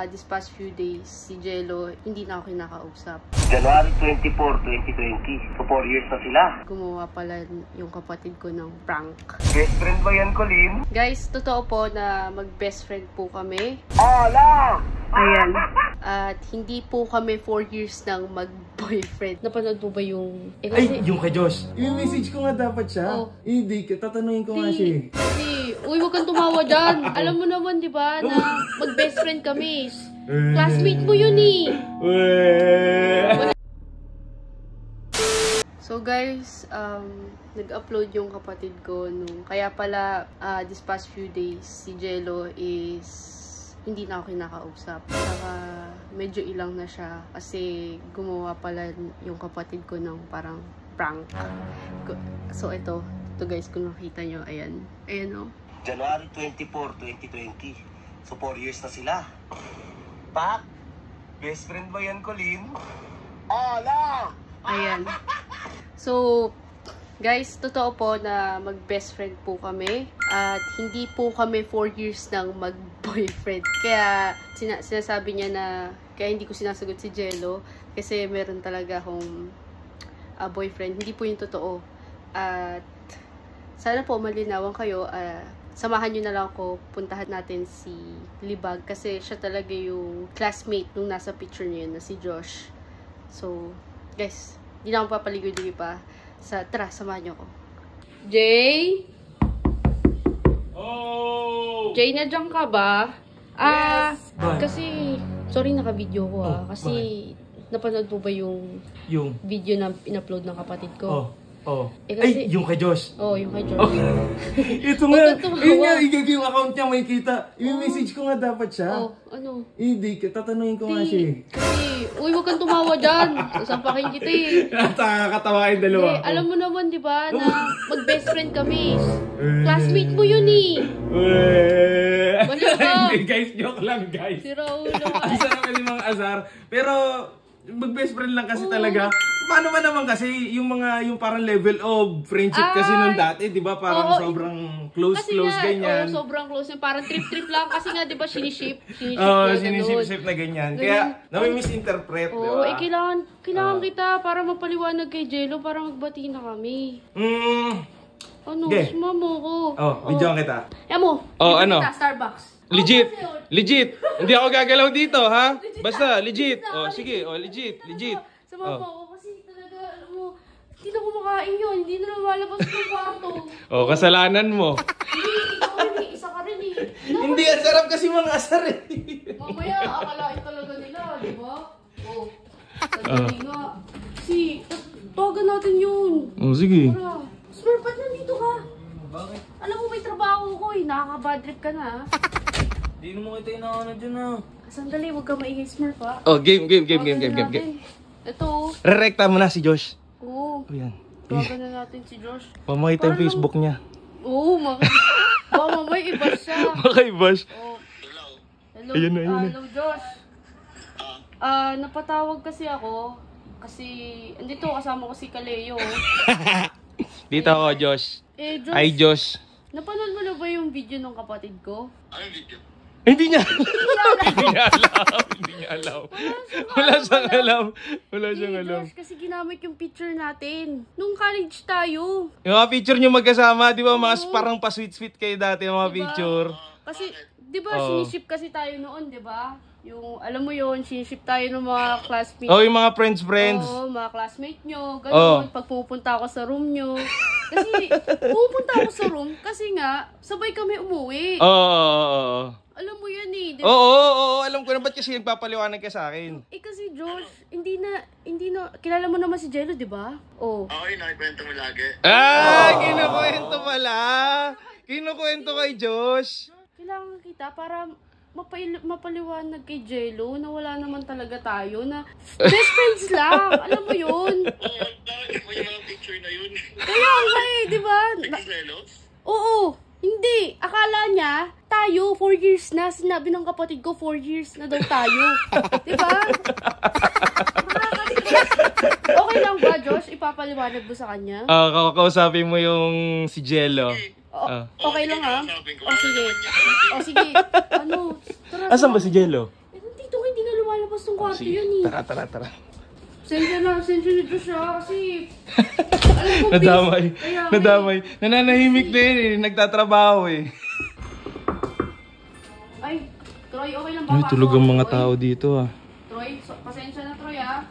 this past few days, si Jello, hindi na ako kinakausap. January 24, 2020. So 4 years na sila. Gumawa pala yung kapatid ko ng prank. Best friend ba yan, Colin? Guys, totoo po na mag-best friend po kami. Ala! Ayan. At hindi po kami 4 years nang mag-boyfriend. Napanood po ba yung... Ay, yung kay Josh. Yung message ko nga dapat siya. Oh. Hindi, tatanungin ko nga siya. Uy, huwag kang tumawa dyan. Alam mo naman, di ba, na mag-best friend kami. Classmate mo yun eh. So guys, nag-upload yung kapatid ko nung... Kaya pala, this past few days, si Jello is... hindi na ako kinakausap. Saka medyo ilang na siya kasi gumawa pala yung kapatid ko ng parang prank. So ito guys, kung nakita nyo, ayan. Ayan o. January 24, 2020. So 4 years na sila. Pak? Best friend ba yan, Colin? Ala! Ayan. So, guys, totoo po na mag-best friend po kami. At hindi po kami 4 years nang mag-boyfriend. Kaya sinasabi niya na kaya hindi ko sinasagot si Jello kasi meron talaga akong boyfriend. Hindi po yung totoo. At sana po malinawan kayo. Samahan nyo na lang ako. Puntahan natin si Libag kasi siya talaga yung classmate nung nasa picture niya yun na si Josh. So, guys, hindi na akong papaligoy-ligoy pa. Tara, samahan nyo ako. Jay? Oh! Jay, nandiyan ka ba? Yes! Kasi, sorry naka-video ko kasi napanood po ba yung video na in-upload ng kapatid ko? Ay, yung kay Josh. Yung kay Josh. Ito nga, yung account niya may kita. Yung message ko nga dapat siya. Ano? Hindi, tatanungin ko nga siya. Kasi, uy, huwag kang tumawa dyan. Sasampakin kita eh. Nakakatawa yung dalawa. Alam mo naman, di ba, na mag-best friend kami. Classmate mo yun eh. Balik ka. Hindi guys, joke lang guys. Si Raul. Isa naman yung mga azar. Pero, mag-best friend lang kasi talaga. Paano ba naman kasi yung parang level of friendship kasi nung dati, 'di ba? Parang sobrang close ganyan. Sobrang close, parang trip na lang kasi nga 'di ba siniship na ganyan. Kaya nami-misinterpret, 'di ba? Kailangan kita para mapaliwanag kay Jello para magbati na kami. Ano, sumama ko. Video kita. Mo. Ano? Starbucks. Legit. Hindi ako gagalaw dito, ha? Basta legit. Sige, legit. Sumama ko kasi talaga, alam mo, hindi na kumakain yun. Hindi na lumalabas ng kwarto. Kasalanan mo. Hindi, isa ka rin eh. Hindi, ang sarap kasi mga asar eh. Mamaya, akalain talaga nila, di ba? Sandali nga. Kasi, tawagan natin yun. Sige. Tara. Smurf, ba't nandito ka? Bakit? Alam mo, may trabaho ko eh. Nakaka-bad trip ka na. Hindi naman kita inaano dyan ah. Sandali, huwag ka maingay, Smurf ha. Game. Ito. Rerekta mo na si Josh. Oo. Yan. Tawagan na natin si Josh. Pamakita yung Facebook niya. Oo, mamay iba siya. Makaibash. Hello. Ayun na. Hello, Josh. Napatawag kasi ako. Kasi, andito kasama ko si Kaleo. Dito ako, Josh. Josh. Ay, Josh. Napanood mo na ba yung video ng kapatid ko? Ano yung video? Hindi niya alam. Wala siyang alam. Josh, kasi ginamit yung picture natin. Nung college tayo. Yung mga picture niyo magkasama, di ba? Mga parang pa-sweet-sweet kayo dati, yung mga picture. Kasi, di ba, siniship kasi tayo noon, di ba? Yung, alam mo yun, siniship tayo ng mga classmates. Yung mga friends. Oo, mga classmate nyo. Ganun, pag pupunta ako sa room nyo. Kasi, pupunta ako sa room, kasi nga, sabay kami umuwi. Alam mo yan eh. Diba? Oo, alam ko na ba't kasi nagpapaliwanag ka sa akin. Kasi Josh, hindi na, kilala mo naman si Jello, di ba? Okay, nakikwento mo lagi. Kinukwento pala. Kinukwento kay Josh. Kailangan kita para mapaliwanag kay Jello na wala naman talaga tayo, na best friends lang. Alam mo yun? Bakit mo yung mga picture na yun? Kaya nga eh, di ba? Nagsiselos? Oo. Hindi. Akala niya, tayo, 4 years na. Sinabi ng kapatid ko, 4 years na daw tayo. Diba? Okay lang ba, Josh? Ipapaliwanag mo sa kanya? Kakausapin mo yung si Jello. Okay lang ha? Sige. Sige. Ano? Tara, asan ba si Jello? gustong kwarto yun eh. Tara. Sensya nito siya kasi... Alam ko, Nadamay. Nananahimik din eh. Nagtatrabaho eh. Ay, Troy, okay lang ba? Ay, tulog ang mga tao dito ah. Troy, pasensya na Troy ah.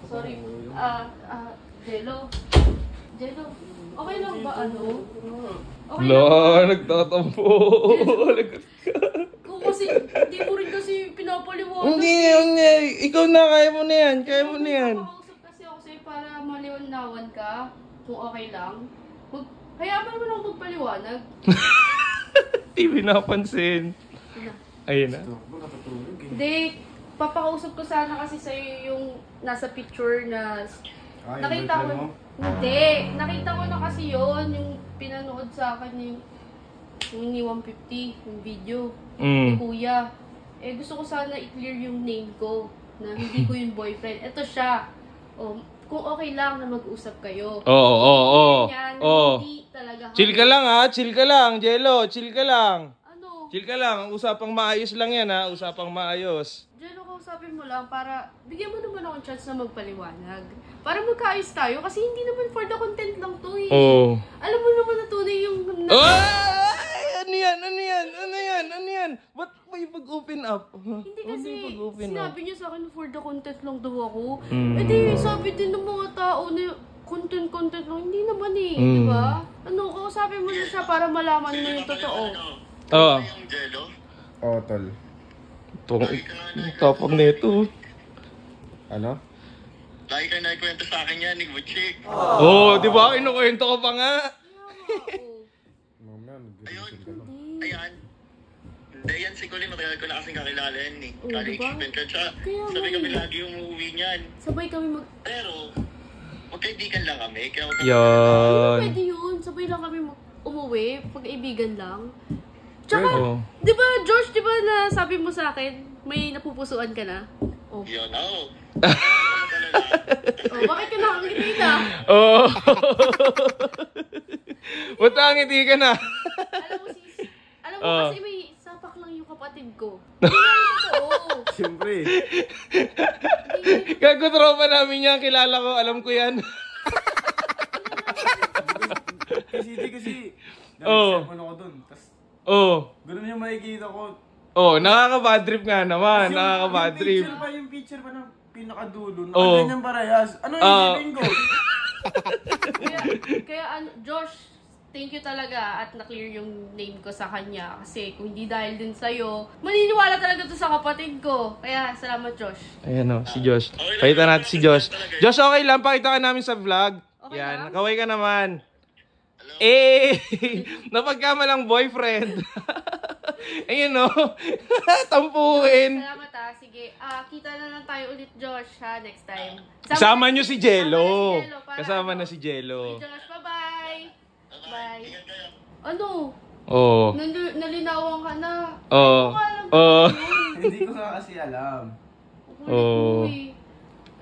Sorry. Jello, okay lang ba ano? Okay lang ba? Nagtatampo. Kasi hindi mo rin kasi pinapaliwanag. Hindi. Ikaw na, kaya mo na yan. Makausap kasi ako sa'yo para maliwanawan ka. Kung okay lang. Hayaan mo lang magpaliwanag. Hindi pinapansin. Ayun na. Hindi. Papakausap ko sana kasi sa'yo yung nasa picture na... nakita ko... Hindi. Nakita ko na kasi yon yung pinanood sa akin yung ni 150, yung video. Ni Kuya. Eh, gusto ko sana i-clear yung name ko. Na hindi ko yung boyfriend. Ito siya. Kung okay lang na mag-usap kayo. Oo. Hindi talaga. Chill ka lang ha. Chill ka lang, Jello. Chill ka lang. Ano? Chill ka lang. Usapang maayos lang yan ha. Usapang maayos. Jello, kausapin mo lang para bigyan mo naman akong chance na magpaliwanag. Para magkaayos tayo kasi hindi naman for the content lang to eh. Oo. Alam mo naman na tunay yung... Ano yan? Ba't may pag-open up? Hindi kasi up? sinabi niya sa akin for the content lang daw ako. Eh di sabi din ng mga tao na content lang. Hindi naman eh. Di ba? Ano, kausapin mo na siya para malaman mo yung totoo. Oo. Yung Jello? Oo, tol. Tapang nito. Ano? Lagi ka nagkwento sa akin yan, ni Butchik. Oo, di ba? Kinukwento ko pa nga. Mamaya, nag-reason ka lang. Ayan. Hindi yan si Colin, matagal ko na kasing kakilala yan eh. Oo, College diba? friend ka siya. Kaya Sabi nga kami eh. lagi yung uuwi niyan. Sabay kami Pero, magkaibigan lang kami. Kaya wag Yan. Pwede yun. Sabay lang kami umuwi. Pag-ibigan lang. Tsaka, Oo. di ba, George, di ba na sabi mo sa akin, may napupusuan ka na? Oh. yun, oo. Bakit ka nakangiti na? Oo. Ba't nakangiti ka na? Alam mo kasi may sapak lang yung kapatid ko. Hindi na yung totoo. Siyempre. Gago tropa namin yan. Kilala ko. Alam ko yan. Kasi, Oo. ano ko dun. Tapos, ganun yung makikita ko. Nakaka-bad trip nga naman. Nakaka-bad trip. Yung picture pa ng pinakadulo. Oo. Nakaganyan parehas. Ano yung isipin ko? Kaya Josh, thank you talaga at na-clear yung name ko sa kanya. Kasi kung hindi dahil din sa'yo, maniniwala talaga to sa kapatid ko. Kaya salamat, Josh. Ayan o, si Josh. Pakita natin si Josh. Josh, okay lang. Pakita ka namin sa vlog. Okay Yan, lang? nakaway ka naman. Napagkamalang boyfriend. Ayun o. Tampuhin. Salamat Sige, kita na lang tayo ulit, Josh, ha, next time. Kasama nyo si Jello. Kasama na si Jello. Josh, bye-bye. Bye. Ano? Oo. Nalinawan ka na. Hindi ko nga kasi alam.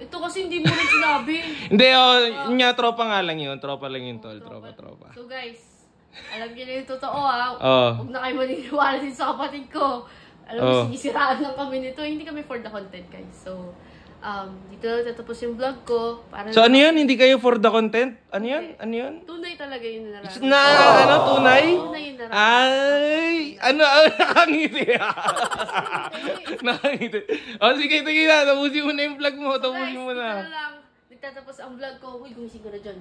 Ito kasi hindi mo rin sinabi. Hindi, tropa nga lang yun. Tropa lang yun, tol. Tropa. So guys, alam niyo na yung totoo, ha. Oo. Huwag na kayo maniniwala din sa kapatid ko. Alam mo, sinisiraan lang kami nito. Hindi kami for the content, guys. So, dito na tatapos yung vlog ko. So, ano yun? Hindi kayo for the content? Ano yun? Tunay talaga yun na Tunay? Tunay yun na Ay! Nakangiti. Nakangiti. Sige na. Tapusin mo na yung vlog mo. Tapusin mo na. Guys, dito na lang. Nagtatapos ang vlog ko. Uy, gumising ko na dyan.